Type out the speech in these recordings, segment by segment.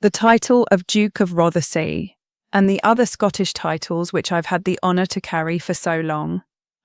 The title of Duke of Rothesay, and the other Scottish titles which I've had the honour to carry for so long,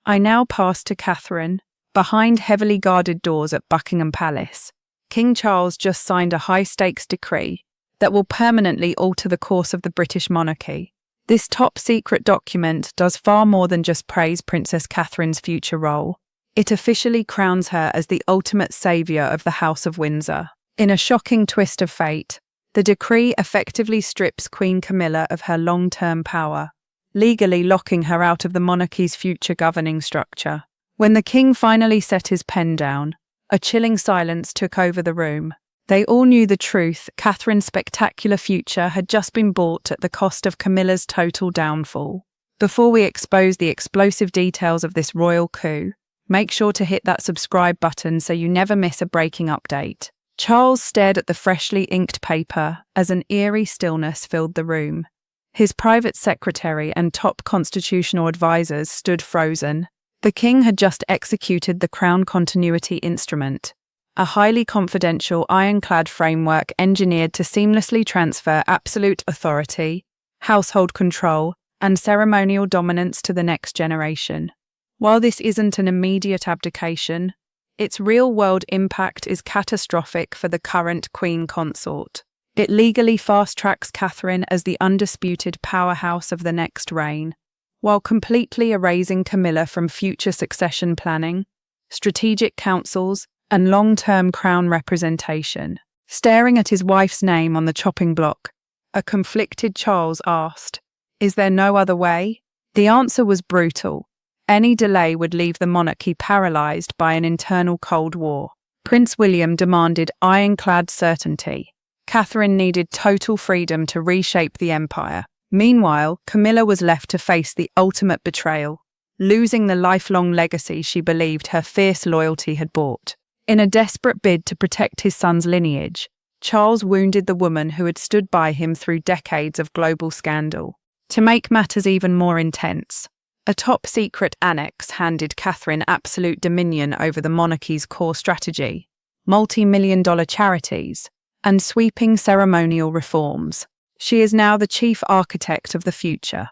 I now pass to Catherine. Behind heavily guarded doors at Buckingham Palace, King Charles just signed a high-stakes decree that will permanently alter the course of the British monarchy. This top-secret document does far more than just praise Princess Catherine's future role. It officially crowns her as the ultimate saviour of the House of Windsor. In a shocking twist of fate, the decree effectively strips Queen Camilla of her long-term power, legally locking her out of the monarchy's future governing structure. When the king finally set his pen down, a chilling silence took over the room. They all knew the truth. Catherine's spectacular future had just been bought at the cost of Camilla's total downfall. Before we expose the explosive details of this royal coup, make sure to hit that subscribe button so you never miss a breaking update. Charles stared at the freshly inked paper as an eerie stillness filled the room. His private secretary and top constitutional advisors stood frozen. The king had just executed the Crown Continuity Instrument, a highly confidential ironclad framework engineered to seamlessly transfer absolute authority, household control, and ceremonial dominance to the next generation. While this isn't an immediate abdication, its real-world impact is catastrophic for the current Queen Consort. It legally fast-tracks Catherine as the undisputed powerhouse of the next reign, while completely erasing Camilla from future succession planning, strategic councils, and long-term crown representation. Staring at his wife's name on the chopping block, a conflicted Charles asked, "Is there no other way?" The answer was brutal. Any delay would leave the monarchy paralysed by an internal Cold War. Prince William demanded ironclad certainty. Catherine needed total freedom to reshape the empire. Meanwhile, Camilla was left to face the ultimate betrayal, losing the lifelong legacy she believed her fierce loyalty had bought. In a desperate bid to protect his son's lineage, Charles wounded the woman who had stood by him through decades of global scandal. To make matters even more intense, a top-secret annex handed Catherine absolute dominion over the monarchy's core strategy, multi-million-dollar charities, and sweeping ceremonial reforms. She is now the chief architect of the future.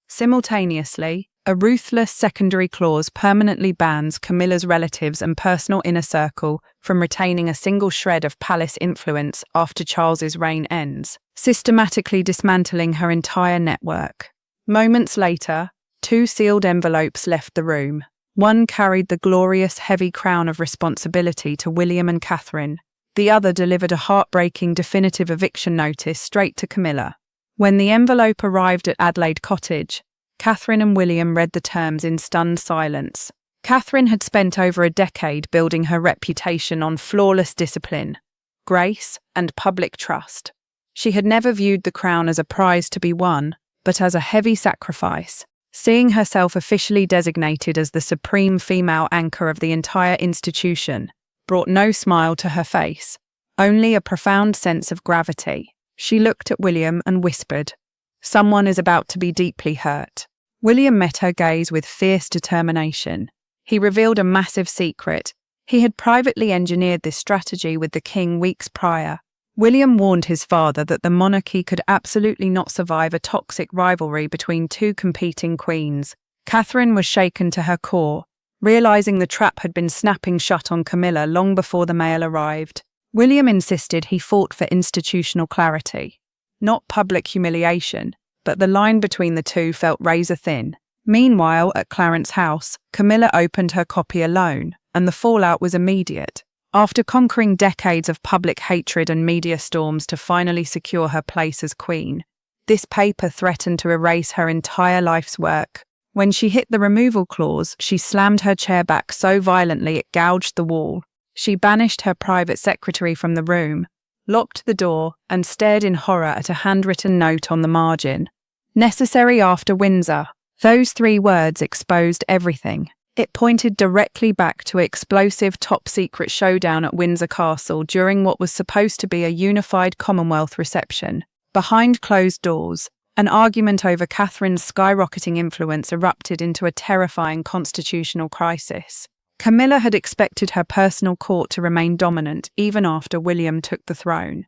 Simultaneously, a ruthless secondary clause permanently bans Camilla's relatives and personal inner circle from retaining a single shred of palace influence after Charles's reign ends, systematically dismantling her entire network. Moments later, 2 sealed envelopes left the room. One carried the glorious heavy crown of responsibility to William and Catherine. The other delivered a heartbreaking definitive eviction notice straight to Camilla. When the envelope arrived at Adelaide Cottage, Catherine and William read the terms in stunned silence. Catherine had spent over a decade building her reputation on flawless discipline, grace, and public trust. She had never viewed the crown as a prize to be won, but as a heavy sacrifice. Seeing herself officially designated as the supreme female anchor of the entire institution brought no smile to her face, only a profound sense of gravity. She looked at William and whispered, "Someone is about to be deeply hurt." William met her gaze with fierce determination. He revealed a massive secret. He had privately engineered this strategy with the king weeks prior. William warned his father that the monarchy could absolutely not survive a toxic rivalry between 2 competing queens. Catherine was shaken to her core, realising the trap had been snapping shut on Camilla long before the mail arrived. William insisted he fought for institutional clarity, not public humiliation, but the line between the two felt razor thin. Meanwhile, at Clarence House, Camilla opened her copy alone, and the fallout was immediate. After conquering decades of public hatred and media storms to finally secure her place as queen, this paper threatened to erase her entire life's work. When she hit the removal clause, she slammed her chair back so violently it gouged the wall. She banished her private secretary from the room, locked the door, and stared in horror at a handwritten note on the margin. "Necessary after Windsor." Those 3 words exposed everything. It pointed directly back to an explosive top-secret showdown at Windsor Castle during what was supposed to be a unified Commonwealth reception. Behind closed doors, an argument over Catherine's skyrocketing influence erupted into a terrifying constitutional crisis. Camilla had expected her personal court to remain dominant even after William took the throne.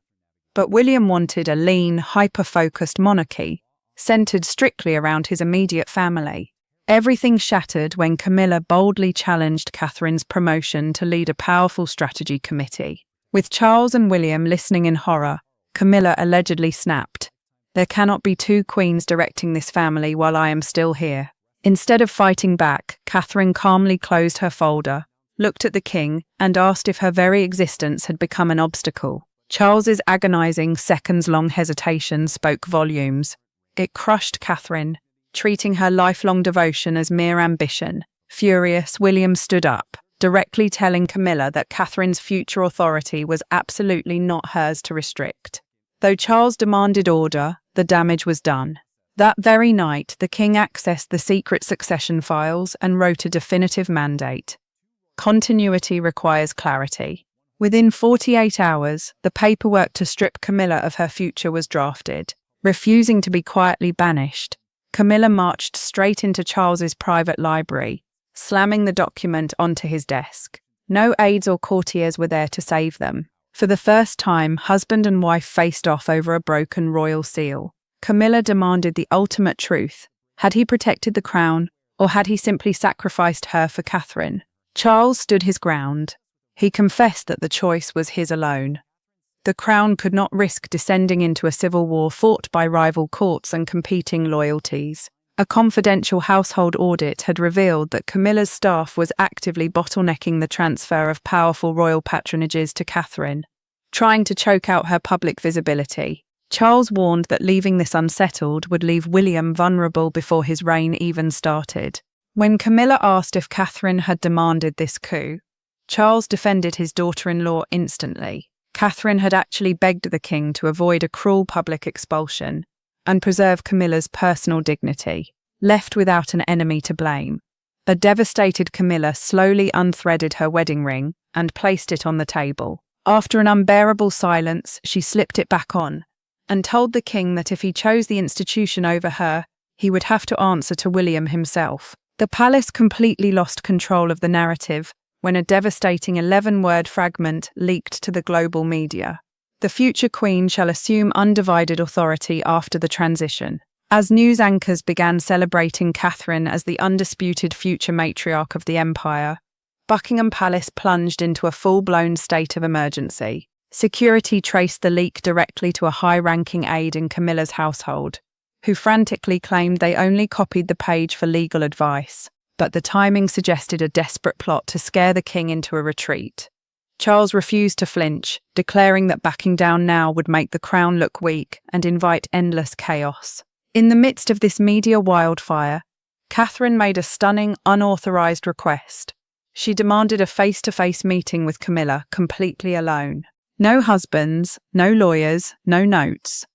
But William wanted a lean, hyper-focused monarchy, centered strictly around his immediate family. Everything shattered when Camilla boldly challenged Catherine's promotion to lead a powerful strategy committee. With Charles and William listening in horror, Camilla allegedly snapped, "There cannot be two queens directing this family while I am still here." Instead of fighting back, Catherine calmly closed her folder, looked at the king, and asked if her very existence had become an obstacle. Charles's agonizing, seconds-long hesitation spoke volumes. It crushed Catherine, treating her lifelong devotion as mere ambition. Furious, William stood up, directly telling Camilla that Catherine's future authority was absolutely not hers to restrict. Though Charles demanded order, the damage was done. That very night, the king accessed the secret succession files and wrote a definitive mandate. Continuity requires clarity. Within 48 hours, the paperwork to strip Camilla of her future was drafted. Refusing to be quietly banished, Camilla marched straight into Charles's private library, slamming the document onto his desk. No aides or courtiers were there to save them. For the first time, husband and wife faced off over a broken royal seal. Camilla demanded the ultimate truth. Had he protected the crown, or had he simply sacrificed her for Catherine? Charles stood his ground. He confessed that the choice was his alone. The crown could not risk descending into a civil war fought by rival courts and competing loyalties. A confidential household audit had revealed that Camilla's staff was actively bottlenecking the transfer of powerful royal patronages to Catherine, trying to choke out her public visibility. Charles warned that leaving this unsettled would leave William vulnerable before his reign even started. When Camilla asked if Catherine had demanded this coup, Charles defended his daughter-in-law instantly. Catherine had actually begged the king to avoid a cruel public expulsion and preserve Camilla's personal dignity. Left without an enemy to blame, a devastated Camilla slowly unthreaded her wedding ring and placed it on the table. After an unbearable silence, she slipped it back on and told the king that if he chose the institution over her, he would have to answer to William himself. The palace completely lost control of the narrative when a devastating 11-word fragment leaked to the global media. The future queen shall assume undivided authority after the transition. As news anchors began celebrating Catherine as the undisputed future matriarch of the empire, Buckingham Palace plunged into a full-blown state of emergency. Security traced the leak directly to a high-ranking aide in Camilla's household, who frantically claimed they only copied the page for legal advice. But the timing suggested a desperate plot to scare the king into a retreat. Charles refused to flinch, declaring that backing down now would make the crown look weak and invite endless chaos. In the midst of this media wildfire, Catherine made a stunning, unauthorized request. She demanded a face-to-face meeting with Camilla, completely alone. No husbands, no lawyers, no notes.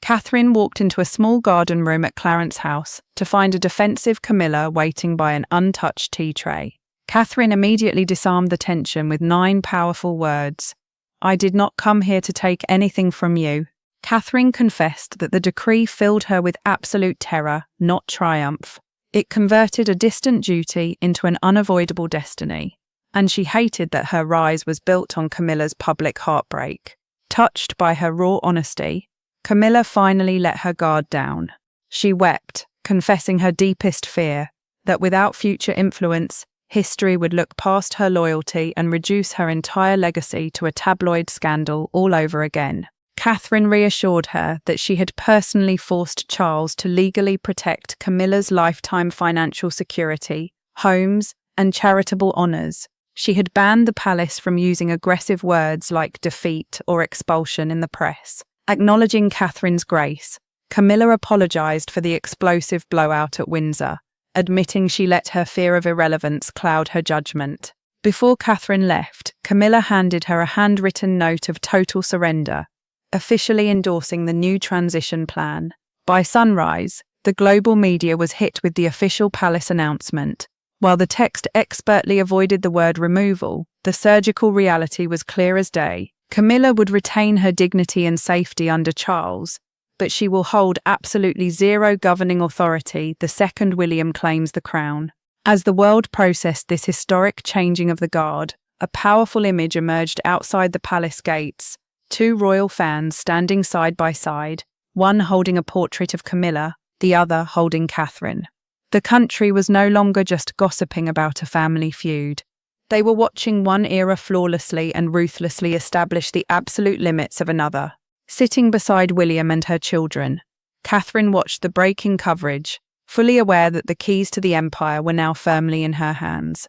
Catherine walked into a small garden room at Clarence House to find a defensive Camilla waiting by an untouched tea tray. Catherine immediately disarmed the tension with 9 powerful words. "I did not come here to take anything from you." Catherine confessed that the decree filled her with absolute terror, not triumph. It converted a distant duty into an unavoidable destiny, and she hated that her rise was built on Camilla's public heartbreak. Touched by her raw honesty, Camilla finally let her guard down. She wept, confessing her deepest fear, that without future influence, history would look past her loyalty and reduce her entire legacy to a tabloid scandal all over again. Catherine reassured her that she had personally forced Charles to legally protect Camilla's lifetime financial security, homes, and charitable honours. She had banned the palace from using aggressive words like defeat or expulsion in the press. Acknowledging Catherine's grace, Camilla apologised for the explosive blowout at Windsor, admitting she let her fear of irrelevance cloud her judgment. Before Catherine left, Camilla handed her a handwritten note of total surrender, officially endorsing the new transition plan. By sunrise, the global media was hit with the official palace announcement. While the text expertly avoided the word removal, the surgical reality was clear as day. Camilla would retain her dignity and safety under Charles, but she will hold absolutely zero governing authority the second William claims the crown. As the world processed this historic changing of the guard, a powerful image emerged outside the palace gates, Two royal fans standing side by side, one holding a portrait of Camilla, the other holding Catherine. The country was no longer just gossiping about a family feud. They were watching one era flawlessly and ruthlessly establish the absolute limits of another. Sitting beside William and her children, Catherine watched the breaking coverage, fully aware that the keys to the empire were now firmly in her hands.